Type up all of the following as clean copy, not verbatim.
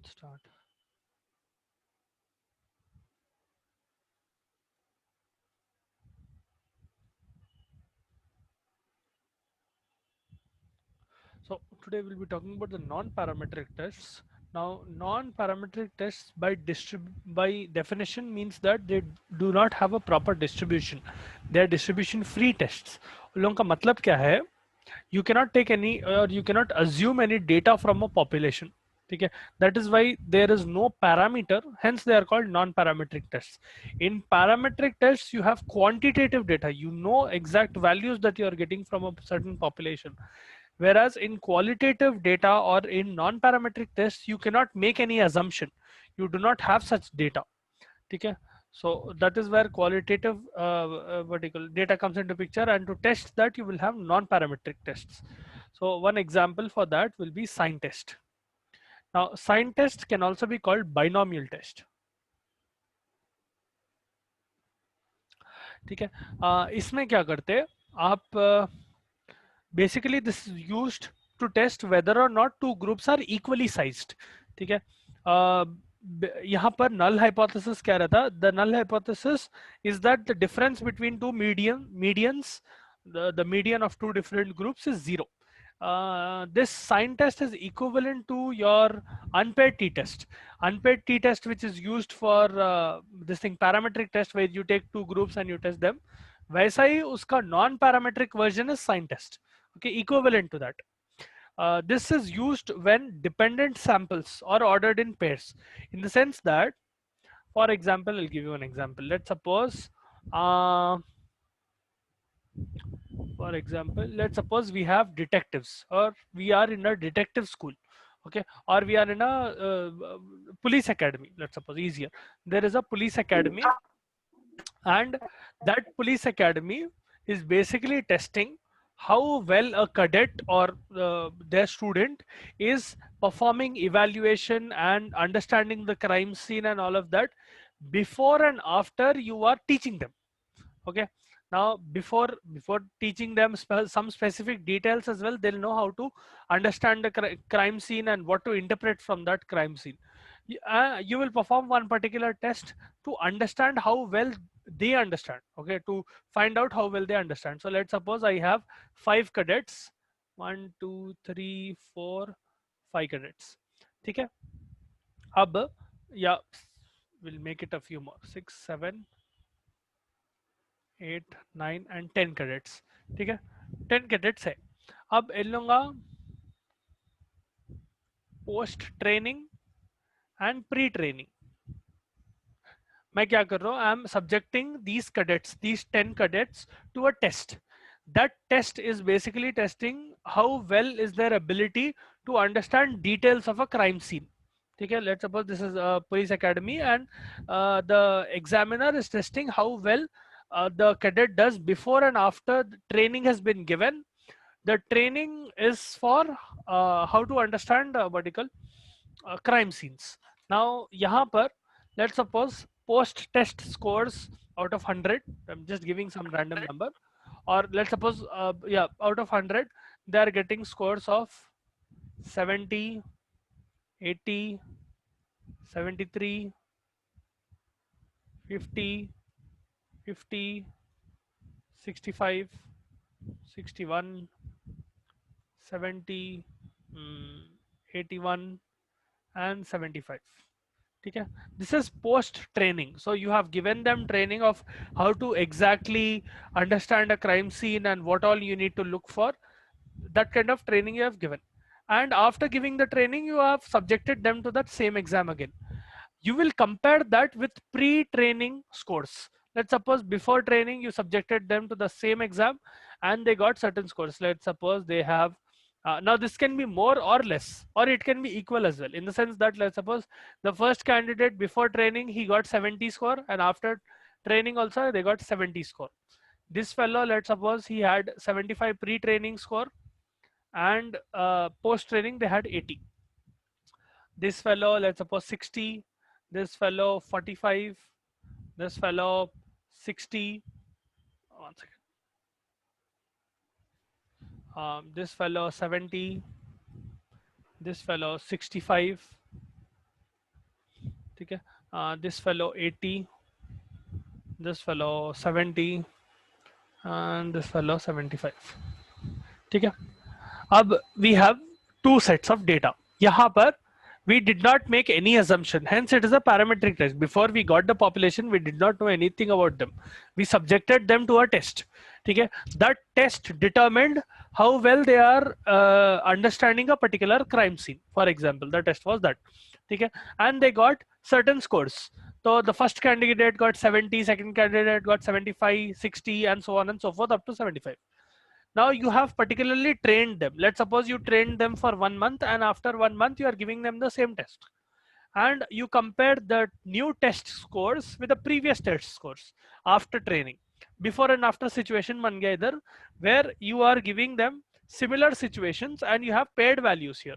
Start. So today we'll be talking about the non-parametric tests. Now, non-parametric tests by definition means that they do not have a proper distribution. They are distribution-free tests. उन लोगों का मतलब क्या है? You cannot take any or you cannot assume any data from a population. Okay, that is why there is no parameter, hence they are called non-parametric tests. In parametric tests you have quantitative data, you know exact values that you are getting from a certain population, whereas in qualitative data or in non-parametric tests you cannot make any assumption, you do not have such data. Okay, so that is where qualitative vertical data comes into picture, and to test that you will have non-parametric tests. So one example for that will be sign test. Now sign test can also be called binomial test. ठीक है, इसमें क्या करते हैं आप, basically this is used to test whether or not two groups are equally sized. ठीक है, यहाँ पर null hypothesis क्या रहता? The null hypothesis is that the difference between two medians, the median of two different groups is zero. This sign test is equivalent to your unpaired t-test. Unpaired t-test, which is used for this thing parametric test where you take two groups and you test them. वैसा ही उसका non-parametric version is sign test. Okay, equivalent to that. This is used when dependent samples are ordered in pairs, in the sense that, for example, I'll give you an example. Let's suppose, uh, let's suppose we have detectives, or we are in a detective school, okay, or we are in a police academy. Let's suppose easier. There is a police academy, and that police academy is basically testing how well a cadet or their student is performing evaluation and understanding the crime scene and all of that before and after you are teaching them. Okay, now before teaching them some specific details as well, they'll know how to understand the crime scene and what to interpret from that crime scene. You will perform one particular test to understand how well they understand, okay, to find out how well they understand. So let's suppose I have 5 cadets, 1 2 3 4 5 cadets. Okay, अब yeah, we'll make it a few more, 6 7 8 9 and 10 cadets. ठीक है, 10 cadets है. अब इन लोगों का post training and pre training मैं क्या कर रहा हूँ? I am subjecting these 10 cadets to a test. That test is basically testing how well is their ability to understand details of a crime scene. ठीक है, let's suppose this is a police academy, and the examiner is testing how well the cadet does before and after the training has been given. The training is for how to understand vertical crime scenes. Now यहाँ पर let's suppose post test scores out of 100, I'm just giving some random number, or let's suppose yeah, out of 100 they are getting scores of 70, 80, 73, 50, 50, 65, 61, 70, 81 and 75. ठीक है, this is post training, so you have given them training of how to exactly understand a crime scene and what all you need to look for. That kind of training you have given, and after giving the training you have subjected them to that same exam again. You will compare that with pre-training scores. Let's suppose before training you subjected them to the same exam and they got certain scores. Let's suppose they have, now this can be more or less, or it can be equal as well, in the sense that let's suppose the first candidate before training he got 70 score, and after training also they got 70 score. This fellow, let's suppose he had 75 pre-training score, and post training they had 80. This fellow, let's suppose 60, this fellow 45, this fellow 60, one second, this fellow 70, this fellow 65, ठीक है, this fellow 80, this fellow 70 and this fellow 75. ठीक है, अब we have two sets of data. यहाँ पर we did not make any assumption, hence it is a parametric test. Before we got the population, we did not know anything about them. We subjected them to a test. ठीक है, that test determined how well they are understanding a particular crime scene. For example, the test was that. ठीक है, and they got certain scores. So the first candidate got 70, second candidate got 75, 60, and so on and so forth up to 75. Now you have particularly trained them. Let's suppose you trained them for 1 month, and after 1 month you are giving them the same test, and you compare the new test scores with the previous test scores after training. Before and after situation ban gaya idhar, where you are giving them similar situations and you have paired values here,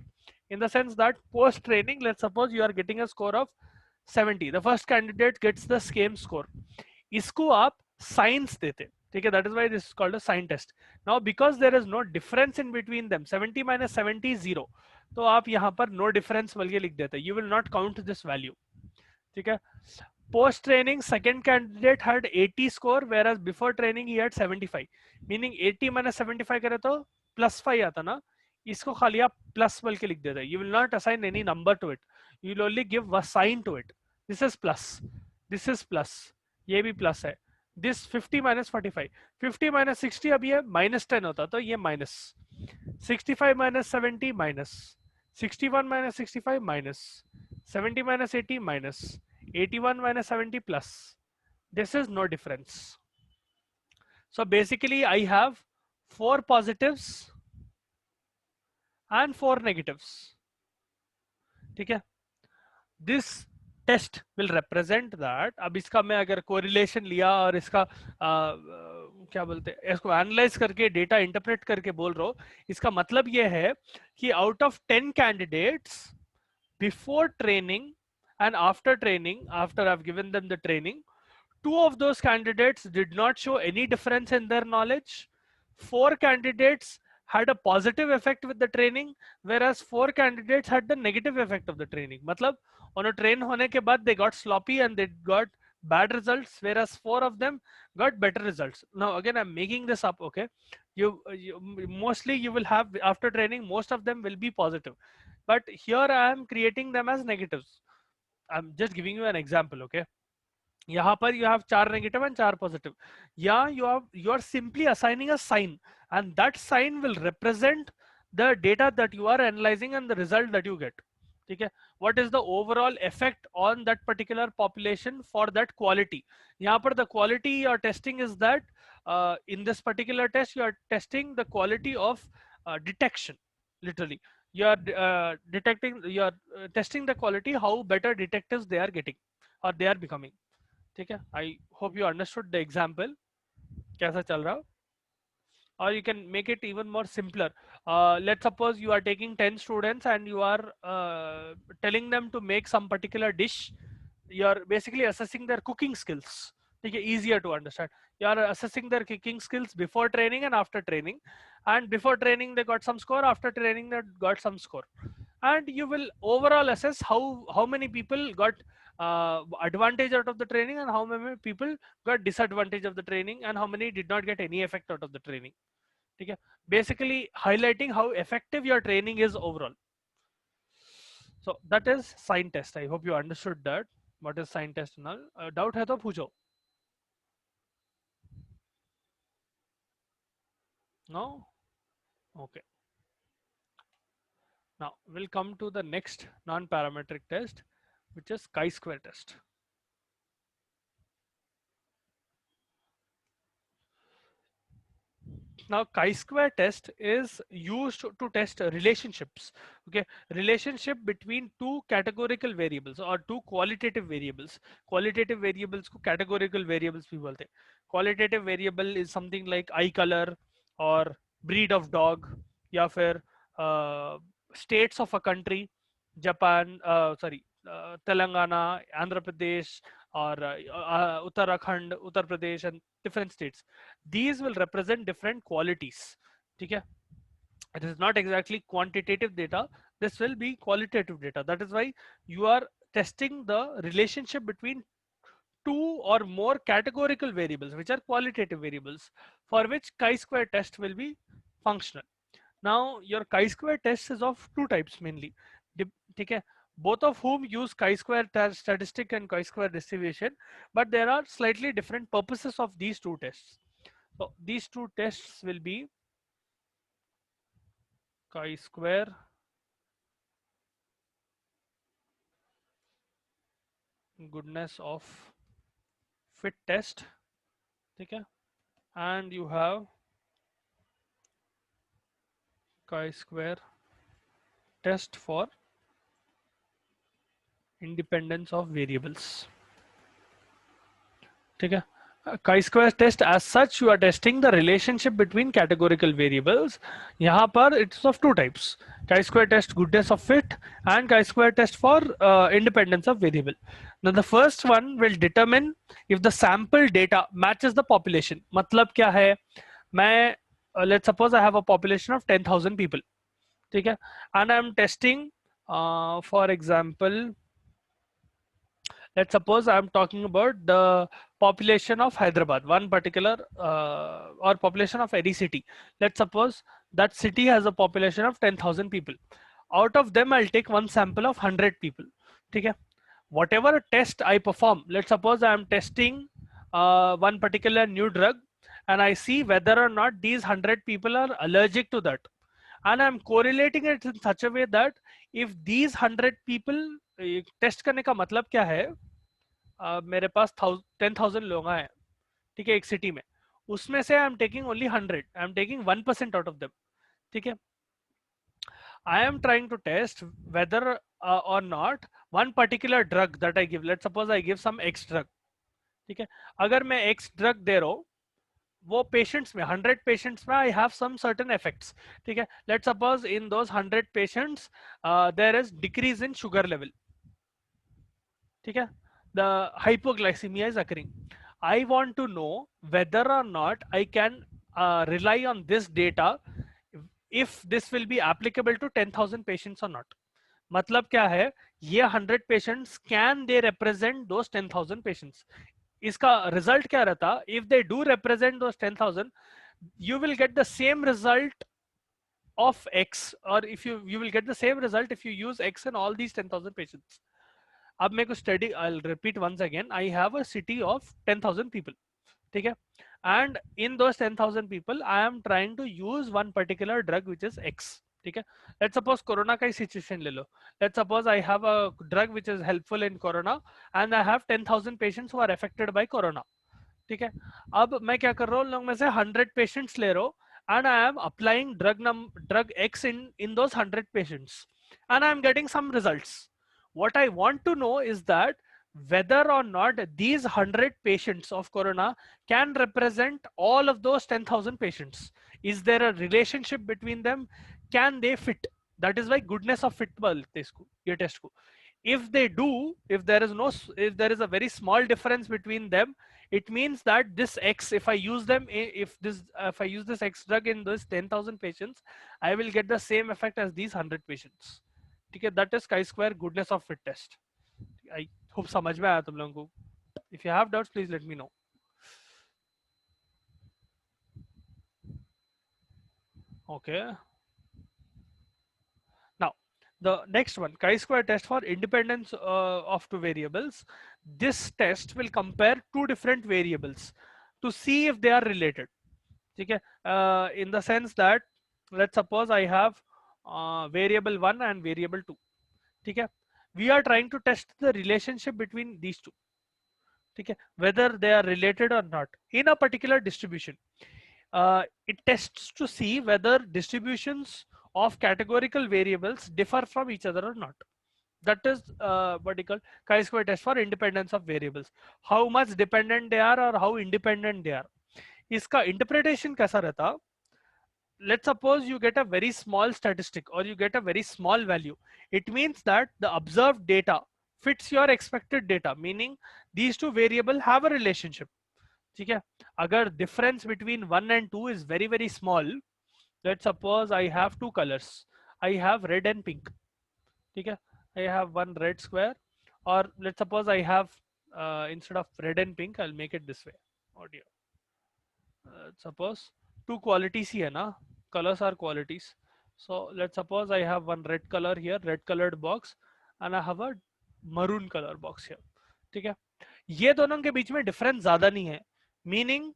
in the sense that post training, let's suppose you are getting a score of 70, the first candidate gets the same score. इसको आप science देते, ठीक है, that is why this is called a sign test. Now because there is no difference in between them, 70 minus 70 is 0, तो आप यहाँ पर no difference बोल के लिख देते, you will not count this value. ठीक है, post training second candidate had 80 score, whereas before training he had 75, meaning 80 minus 75 करे तो +5 आता ना, इसको खाली आप प्लस बोल के लिख देते, you will not assign any number to it, you will only give a sign to it. This is plus, this is plus, ये भी प्लस है. This 50 minus 45, 50 minus 60, अब ये -10 होता तो ये minus, 65 minus 70 minus, 61 minus 65 minus, 70 minus 80 minus, 81 minus 70 plus. This is no difference. So basically I have 4 positives and 4 negatives. ठीक है, this test will represent that. अब इसका मैं अगर correlation लिया और इसका क्या बोलते हैं, इसको एनालाइज करके डेटा इंटरप्रेट करके बोल रहा हूँ, इसका मतलब ये है कि out of 10 candidates before training and after training, after I've given them the training, 2 of those candidates did not show any difference in their knowledge. 4 candidates had a positive effect with the training, whereas 4 candidates had the negative effect of the training. मतलब उन्हें train होने के बाद they got sloppy and they got bad results, whereas 4 of them got better results. Now again I'm making this up, okay? You mostly you will have after training, most of them will be positive, but here I am creating them as negatives. I'm just giving you an example, okay? यहाँ पर you have 4 negative and 4 positive. Yeah, you are simply assigning a sign, and that sign will represent the data that you are analyzing and the result that you get. ठीक है, what is the overall effect on that particular population for that quality. यहाँ पर the quality you are testing is that in this particular test you are testing the quality of detection. Literally you are testing the quality, how better detectives they are getting or they are becoming. ठीक है, I hope you understood the example कैसा चल रहा. Or you can make it even more simpler. Let's suppose you are taking 10 students and you are telling them to make some particular dish. You are basically assessing their cooking skills. Okay, easier to understand. You are assessing their cooking skills before training and after training. And before training they got some score, after training they got some score. And you will overall assess how many people got advantage out of the training and how many people got disadvantage of the training and how many did not get any effect out of the training. Okay, basically highlighting how effective your training is overall. So that is sign test. I hope you understood that. What is sign test now? Doubt hai to पूछो. No? Okay. Now we'll come to the next non-parametric test, which is chi-square test. Now chi-square test is used to test relationships. Okay, relationship between two categorical variables or two qualitative variables. Qualitative variables को categorical variables भी बोलते हैं. Qualitative variable is something like eye color or breed of dog, या फिर states of a country, Japan, Telangana, Andhra Pradesh, or Uttarakhand, Uttar Pradesh, and different states. These will represent different qualities. Okay? It is not exactly quantitative data. This will be qualitative data. That is why you are testing the relationship between two or more categorical variables, which are qualitative variables, for which chi-square test will be functional. Now your chi-square test is of two types mainly. ठीक है, both of whom use chi-square statistic and chi-square distribution, but there are slightly different purposes of these two tests. So these two tests will be chi-square goodness of fit test, ठीक है, and you have chi-square test for independence of variables. ठीक है, chi-square test as such you are testing the relationship between categorical variables. यहाँ पर it's of two types: chi-square test goodness of fit and chi-square test for independence of variable. Now the first one will determine if the sample data matches the population. मतलब क्या है, मैं let's suppose I have a population of 10,000 people, ठीक है, and I am testing for example, let's suppose I'm talking about the population of Hyderabad, one particular or population of any city. Let's suppose that city has a population of 10,000 people. Out of them, I'll take one sample of 100 people. Okay? Whatever test I perform, let's suppose I'm testing one particular new drug, and I see whether or not these 100 people are allergic to that. And I'm correlating it in such a way that if these 100 people, test करने का मतलब क्या है, मेरे पास 10,000 लोग हैं, ठीक है, एक सिटी में, उसमें से I am taking only 100, I am taking 1% out of them, ठीक है. I am trying to test whether or not one particular drug that I give, let's suppose I give some X drug, ठीक है, अगर मैं X drug दे रहा हूँ, वो patients में 100 पेशेंट्स में I have some certain effects, ठीक है. Let's suppose in those 100 patients there is decrease in sugar level, ठीक है, the hypoglycemia is occurring. I want to know whether or not I can rely on this data if this will be applicable to 10,000 patients or not. मतलब क्या है, ये 100 patients can they represent those 10,000 patients. इसका result क्या रहता, if they do represent those 10,000, you will get the same result of X, or if you will get the same result if you use X in all these 10,000 patients. अब मेरे को study, I'll repeat once again, I have a city of 10,000 people, ठीक है, and in those 10,000 people I am trying to use one particular drug which is X, ठीक है. Let's suppose corona का ही situation ले लो. Let's suppose I have a drug which is helpful in corona and I have 10,000 patients who are affected by corona, ठीक है. अब मैं क्या कर रहा हूँ, लोग में से 100 patients ले रहा हूँ and I am applying drug X in those 100 patients and I am getting some results. What I want to know is that whether or not these 100 patients of corona can represent all of those 10,000 patients. Is there a relationship between them? Can they fit? That is why goodness of fit बोलते इसको, ये test को. If they do, if there is no, if there is a very small difference between them, it means that this X, if I use them, if I use this X drug in those 10,000 patients, I will get the same effect as these 100 patients. ठीक है, that is chi-square goodness of fit test. I hope समझ में आया तुम लोगों को. If you have doubts, please let me know. Okay. Now, the next one, chi-square test for independence of two variables. This test will compare two different variables to see if they are related. ठीक है, in the sense that let's suppose I have variable 1 and variable 2, ठीक है, we are trying to test the relationship between these two, ठीक है, whether they are related or not in a particular distribution. It tests to see whether distributions of categorical variables differ from each other or not. That is what you call chi-square test for independence of variables. How much dependent they are or how independent they are. इसका interpretation कैसा रहता, let's suppose you get a very small statistic or you get a very small value. It means that the observed data fits your expected data, meaning these two variables have a relationship, ठीक है. अगर difference between 1 and 2 is very very small, let's suppose I have two colors, I have red and pink, ठीक है, I have one red square or let's suppose I have instead of red and pink, I'll make it this way. Oh dear. Suppose two qualities here na, colors are qualities. So let's suppose I have one red color here, red colored box, and I have a maroon color box here. ठीक है, ये दोनों के बीच में difference ज्यादा नहीं है, meaning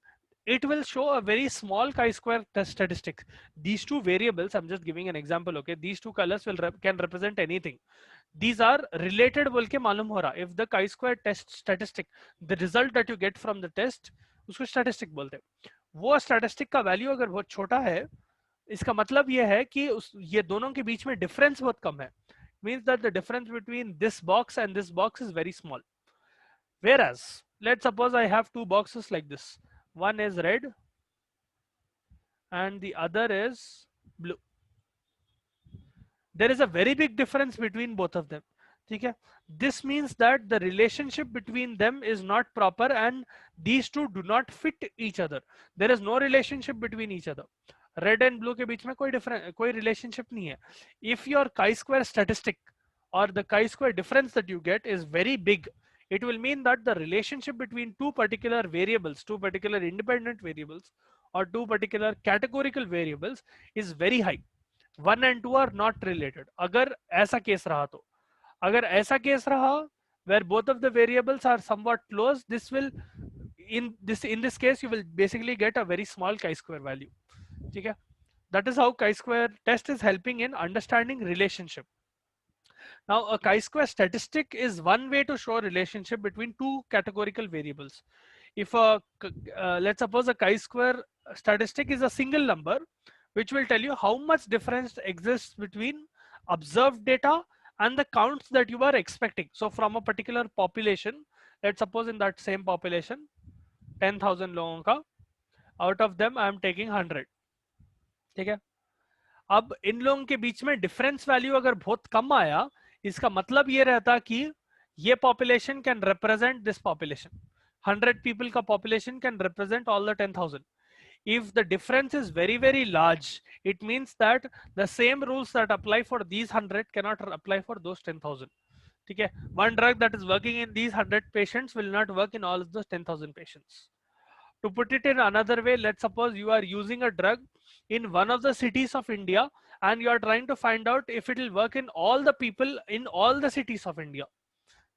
it will show a very small chi-square statistic. These two variables, I'm just giving an example, okay, these two colors will can represent anything. These are related बोल के मालूम हो रहा, if the chi-square test statistic, the result that you get from the test, उसको statistic बोलते हैं. वो statistic का value अगर बहुत छोटा है, इसका मतलब ये है कि ये दोनों के बीच में difference बहुत कम है. Means that the difference between this box and this box is very small. Whereas, let's suppose I have two boxes like this. One is red and the other is blue. There is a very big difference between both of them. Okay? This means that the relationship between them is not proper and these two do not fit each other. There is no relationship between each other. Red and blue के बीच में कोई relationship नहीं है. If your chi-square statistic or the chi-square difference that you get is very big, it will mean that the relationship between two particular variables, two particular independent variables, or two particular categorical variables is very high. 1 and 2 are not related. अगर ऐसा case रहा तो, अगर ऐसा case रहा where both of the variables are somewhat close, this will in this case you will basically get a very small chi-square value. ठीक है? That is how chi-square test is helping in understanding relationship. Now, a chi-square statistic is one way to show relationship between two categorical variables. If let's suppose a chi-square statistic is a single number, which will tell you how much difference exists between observed data and the counts that you are expecting. So from a particular population, let's suppose in that same population, 10,000 लोगों का, out of them I am taking 100. ठीक है? अब इन लोगों के बीच में difference value अगर बहुत कम आया, इसका मतलब ये रहता कि ये population can represent this population. 100 people का population can represent all the 10,000. If the difference is very, very large, it means that the same rules that apply for these 100 cannot apply for those 10,000. Okay? One drug that is working in these 100 patients will not work in all of those 10,000 patients. To put it in another way, let's suppose you are using a drug in one of the cities of India and you are trying to find out if it will work in all the people in all the cities of India.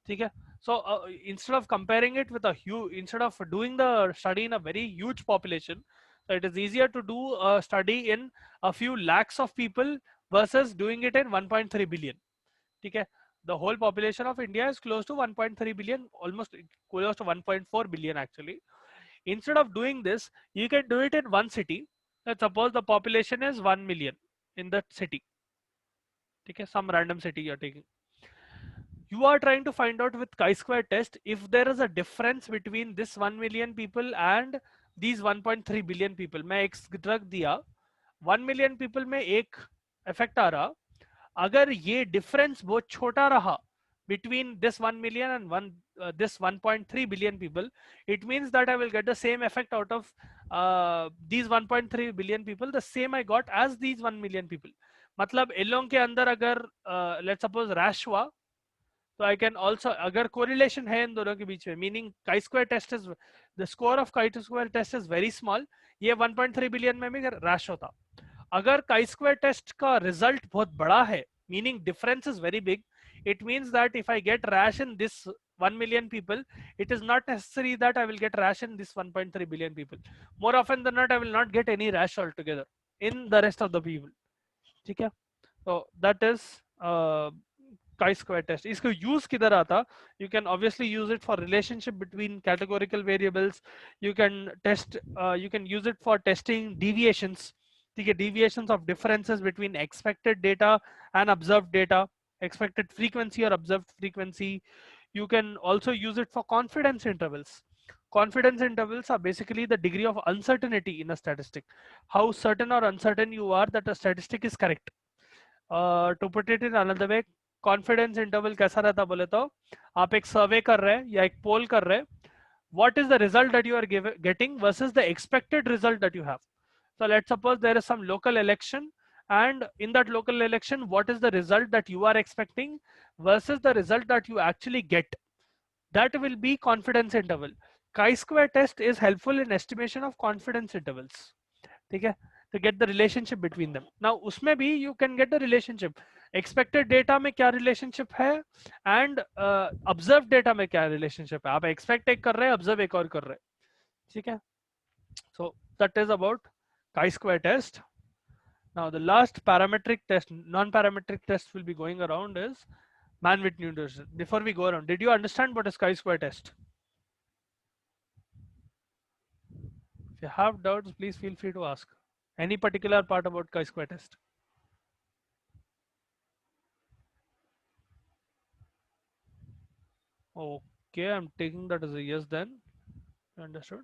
Okay? So instead of comparing it with a huge, instead of doing the study in a very huge population, so it is easier to do a study in a few lakhs of people versus doing it in 1.3 billion. Okay? The whole population of India is close to 1.3 billion, almost close to 1.4 billion actually. Instead of doing this, you can do it in one city. Let's suppose the population is 1 million in that city. Okay? Some random city you're taking. You are trying to find out with chi-square test if there is a difference between this 1 million people and these 1.3 billion people. मैं एक drug दिया, 1 million people में एक effect आ रहा, अगर ये difference बहुत छोटा रहा between this 1 million and this 1.3 billion people, it means that I will get the same effect out of these 1.3 billion people, the same I got as these 1 million people. मतलब इन लोगों के अंदर अगर let's suppose rash हुआ, तो I can also, अगर correlation है इन दोनों के बीच में, meaning chi square test is, the score of chi square test is very small, ये 1.3 बिलियन में भी रैश होता. अगर काई स्क्वायर टेस्ट का रिजल्ट बहुत बड़ा है, meaning difference is very big, it means that if I get rash in this 1 million people, it is not necessary that I will get rash in this 1.3 billion people. More often than not, I will not get any rash altogether in the rest of the people. ठीक है? So that is chi-square test. इसको use किधर आता? You can obviously use it for relationship between categorical variables. You can test, you can use it for testing deviations. ठीक है? Deviations of differences between expected data and observed data, expected frequency or observed frequency. You can also use it for confidence intervals. Confidence intervals are basically the degree of uncertainty in a statistic. How certain or uncertain you are that a statistic is correct. To put it in another way, confidence interval कैसा रहता बोले तो, आप एक सर्वे कर रहे हैं या एक पोल कर रहे हैं, what is the result that you are getting versus the expected result that you have. So let's suppose there is some local election and in that local election what is the result that you are expecting versus the result that you actually get. That will be confidence interval. Chi-square test is helpful in estimation of confidence intervals. ठीक है, to get the relationship between them. Now उसमें भी you can get the relationship. Expected data में क्या relationship है and observed data में क्या relationship है. आप expect एक कर रहे हैं, observe एक और कर रहे हैं. ठीक है. So that is about chi-square test. Now the last parametric test, non-parametric test will be going around is Mann-Whitney test. Before we go around, did you understand what is chi-square test? If you have doubts, please feel free to ask. Any particular part about chi-square test? Okay, I'm taking that as a yes then. Understood.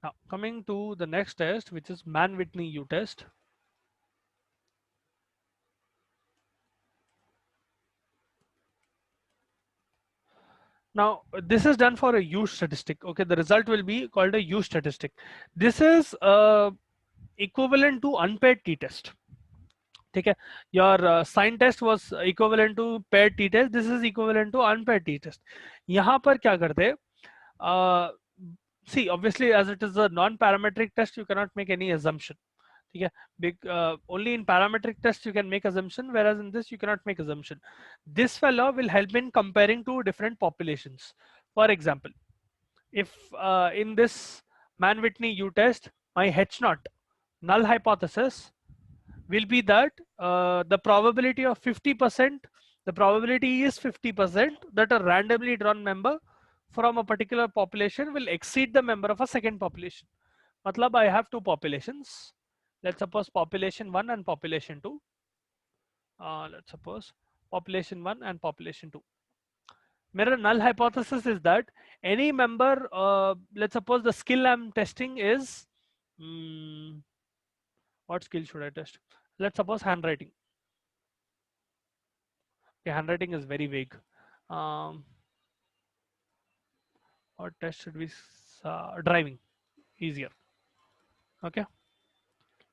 Now coming to the next test, which is Mann-Whitney U test. Now this is done for a U statistic. Okay, the result will be called a U statistic. This is equivalent to unpaired t-test. ठीक है, your sign test was equivalent to paired t-test. This is equivalent to unpaired t-test. यहाँ पर क्या करते हैं? See, obviously, as it is a non-parametric test, you cannot make any assumption. ठीक है, only in parametric test you can make assumption, whereas in this you cannot make assumption. This fellow will help in comparing two different populations. For example, if in this Mann-Whitney U test, my H naught null hypothesis will be that the probability of 50%, the probability is 50% that a randomly drawn member from a particular population will exceed the member of a second population. Matlab I have two populations. Let's suppose population 1 and population 2. Let's suppose population 1 and population 2. Mirror null hypothesis is that any member, let's suppose the skill I'm testing is, what skill should I test? Let's suppose handwriting. Okay, handwriting is very vague. What test should we? Driving, easier. Okay.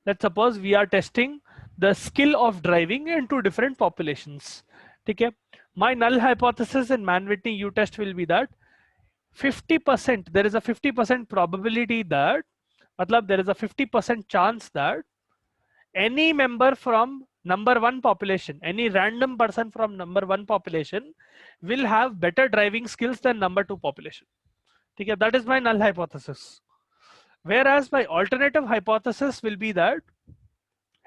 Let's suppose we are testing the skill of driving in two different populations. Okay. My null hypothesis in Mann-Whitney U test will be that 50%, there is a 50% probability that, matlab there is a 50% chance that any member from number one population, any random person from number one population will have better driving skills than number two population. Okay, that is my null hypothesis. Whereas my alternative hypothesis will be that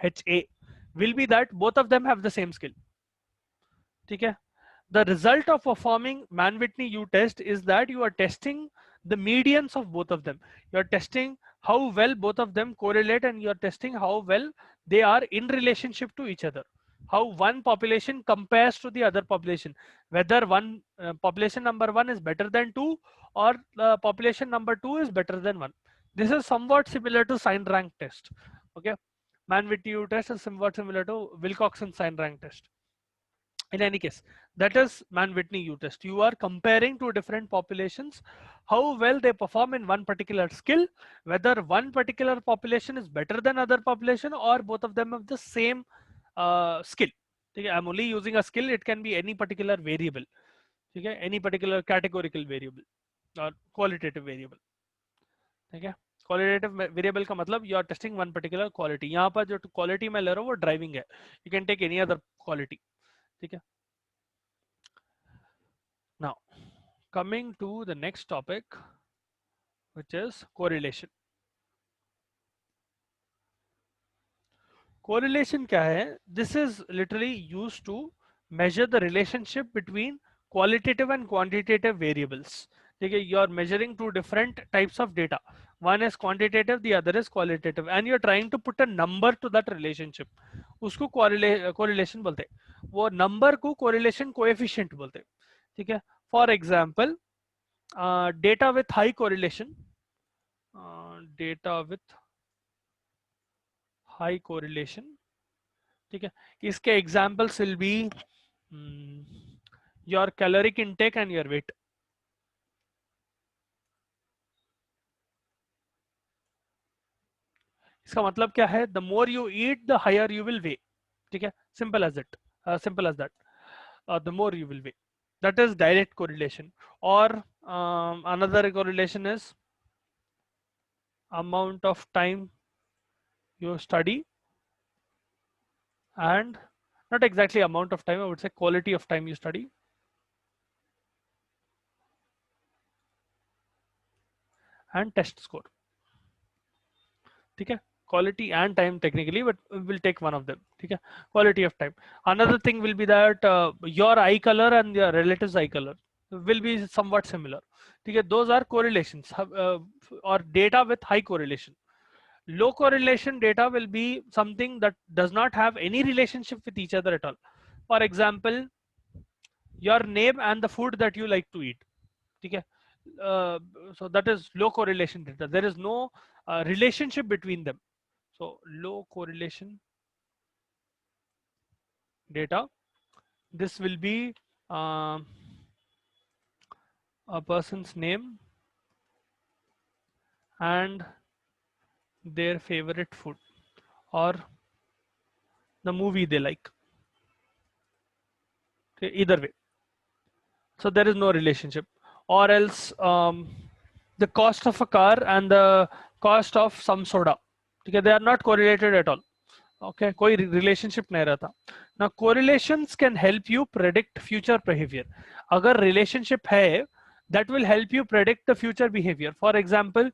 HA will be that both of them have the same skill. Okay. The result of performing Mann-Whitney U test is that you are testing the medians of both of them. You are testing how well both of them correlate, and you are testing how well they are in relationship to each other. How one population compares to the other population. Whether one population number one is better than two, or population number two is better than one. This is somewhat similar to sign rank test. Okay. Mann-Whitney U test is somewhat similar to Wilcoxon sign rank test. In any case, that is Mann-Whitney U test. You are comparing two different populations, how well they perform in one particular skill, whether one particular population is better than other population, or both of them have the same skill. Okay, I'm only using a skill, it can be any particular variable. Okay, any particular categorical variable or qualitative variable. Okay, qualitative variable का मतलब you are testing one particular quality. यहाँ पर जो quality मैं ले रहा हूँ वो driving है. You can take any other quality. ठीक है. Now, coming to the next topic, which is correlation. Correlation क्या है? This is literally used to measure the relationship between qualitative and quantitative variables. Okay, you are measuring two different types of data. One is quantitative, the other is qualitative, and you are trying to put a number to that relationship. उसको correlation बोलते हैं. वो number को correlation coefficient बोलते हैं. ठीक है? For example, data with high correlation, data with high correlation. ठीक है, इसके examples will be your caloric intake and your weight. इसका मतलब क्या है? The more you eat the higher you will weigh. ठीक है, simple as it, simple as that. The more you will weigh. That is direct correlation. Or another correlation is amount of time you study, and not exactly amount of time, I would say quality of time you study, and test score. ठीक है, quality and time technically, but we'll take one of them. ठीक है, quality of time. Another thing will be that your eye color and your relatives eye color will be somewhat similar. ठीक है, those are correlations, or data with high correlation. Low correlation data will be something that does not have any relationship with each other at all. For example, your name and the food that you like to eat. Okay? So that is low correlation data. There is no relationship between them. So low correlation data. This will be um a person's name and their favorite food, or the movie they like. Okay, either way. So there is no relationship. Or else the cost of a car and the cost of some soda, okay, they are not correlated at all. Okay, कोई relationship नहीं रहता. Now correlations can help you predict future behavior. अगर relationship है, that will help you predict the future behavior. For example,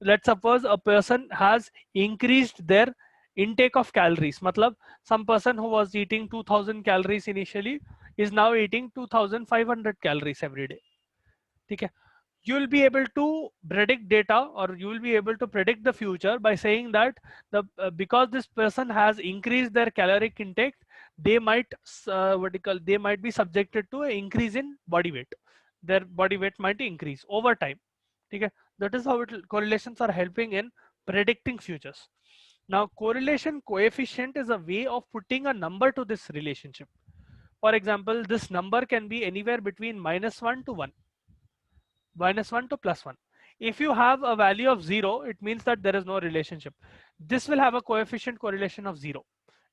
let's suppose a person has increased their intake of calories. मतलब some person who was eating 2000 calories initially is now eating 2500 calories every day. ठीक है, you will be able to predict data, or you will be able to predict the future by saying that because this person has increased their caloric intake, they might they might be subjected to an increase in body weight. Their body weight might increase over time. Okay, that is how correlations are helping in predicting futures. Now correlation coefficient is a way of putting a number to this relationship. For example, this number can be anywhere between -1 to 1, -1 to +1. If you have a value of 0, it means that there is no relationship. This will have a coefficient correlation of 0.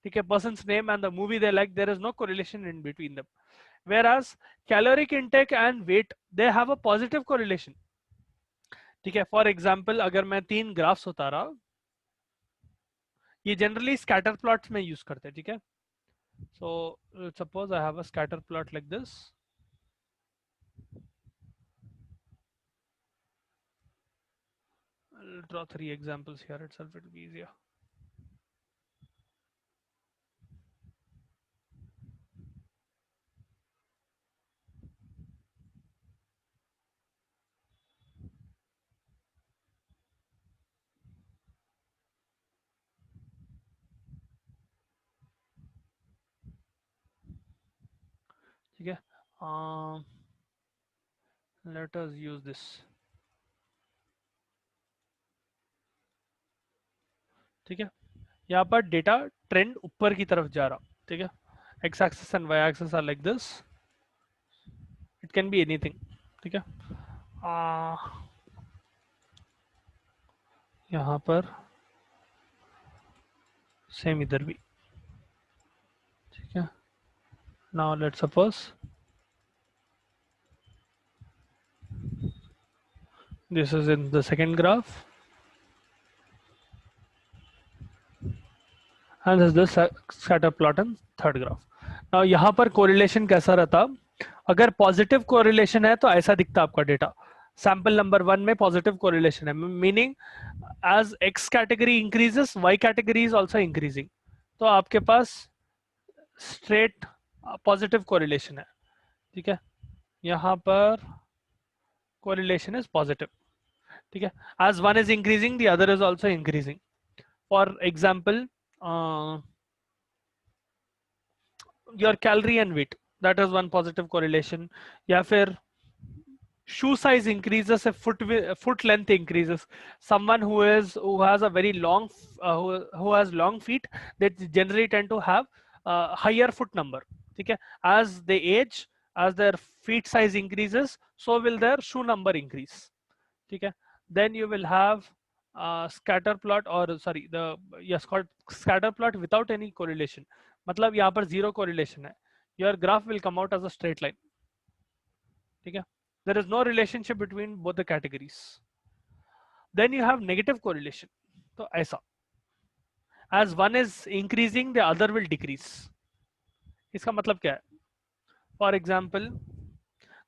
Okay, person's name and the movie they like, there is no correlation in between them. Whereas caloric intake and weight, they have a positive correlation. ठीक है, for example अगर मैं 3 graphs उतारा, ये generally scatter plots में use करते हैं. ठीक है, so suppose I have a scatter plot like this. I'll draw 3 examples here itself, it will be easier. ठीक है, let us use this. ठीक है, यहाँ पर डेटा ट्रेंड ऊपर की तरफ जा रहा. ठीक है, x axis and y axis are like this. It can be anything. ठीक है, यहाँ पर सेम इधर भी. ठीक है, now let's suppose this is in the second graph and this is the scatter plot in third graph. Now यहाँ पर correlation कैसा रहता? अगर पॉजिटिव कोरिलेशन है तो ऐसा दिखता आपका डेटा. सैंपल नंबर 1 में पॉजिटिव कोरिलेशन है, meaning as x category increases y category is also increasing. तो आपके पास स्ट्रेट पॉजिटिव कोरिलेशन है. ठीक है, यहाँ पर कोरिलेशन इज पॉजिटिव. ठीक है, as one is increasing the other is also increasing. For example your calorie and weight, that is one positive correlation. या फिर shoe size increases if foot length increases. Someone who has a very long who has long feet, they generally tend to have higher foot number. ठीक है, as they age, as their feet size increases, so will their shoe number increase. ठीक है, then you will have scatter plot or sorry the yes called scatter plot without any correlation, मतलब यहाँ पर zero correlation है, your graph will come out as a straight line. ठीक है, there is no relationship between both the categories. Then you have negative correlation, तो ऐसा as one is increasing the other will decrease. इसका मतलब क्या है? For example,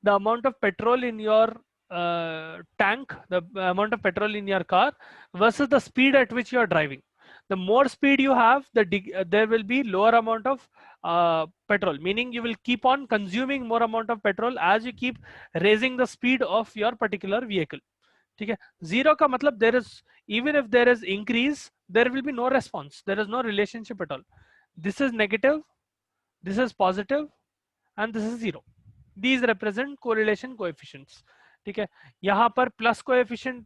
the amount of petrol in your tank, the amount of petrol in your car versus the speed at which you are driving. The more speed you have, there will be lower amount of petrol, meaning you will keep on consuming more amount of petrol as you keep raising the speed of your particular vehicle. ठीक है, zero का मतलब there is, even if there is increase, there will be no response, there is no relationship at all. This is negative, this is positive, and this is zero. These represent correlation coefficients. ठीक है, यहाँ पर plus coefficient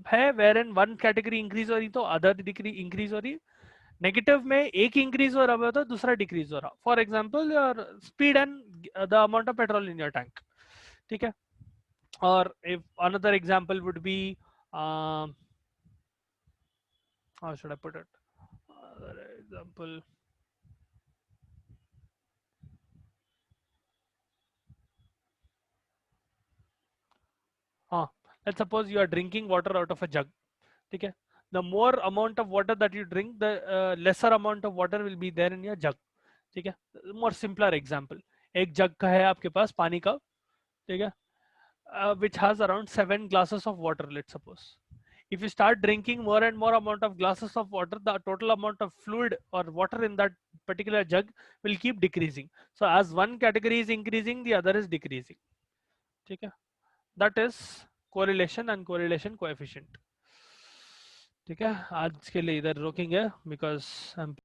है where in one category increase हो रही तो other degree increase हो रही. नेगेटिव में एक इंक्रीज हो रहा है तो दूसरा डिक्रीज हो रहा. For example your speed and the amount of petrol in your tank. ठीक है, और if another example would be how should I put it, other example, let's suppose you are drinking water out of a jug. ठीक है, the more amount of water that you drink, the lesser amount of water will be there in your jug. ठीक है, more simpler example, एक जग का है आपके पास पानी का. ठीक है, which has around 7 glasses of water, let's suppose. If you start drinking more and more amount of glasses of water, the total amount of fluid or water in that particular jug will keep decreasing. So as one category is increasing, the other is decreasing. ठीक है, that is correlation and correlation coefficient. ठीक है, आज के लिए इधर रोकेंगे because I'm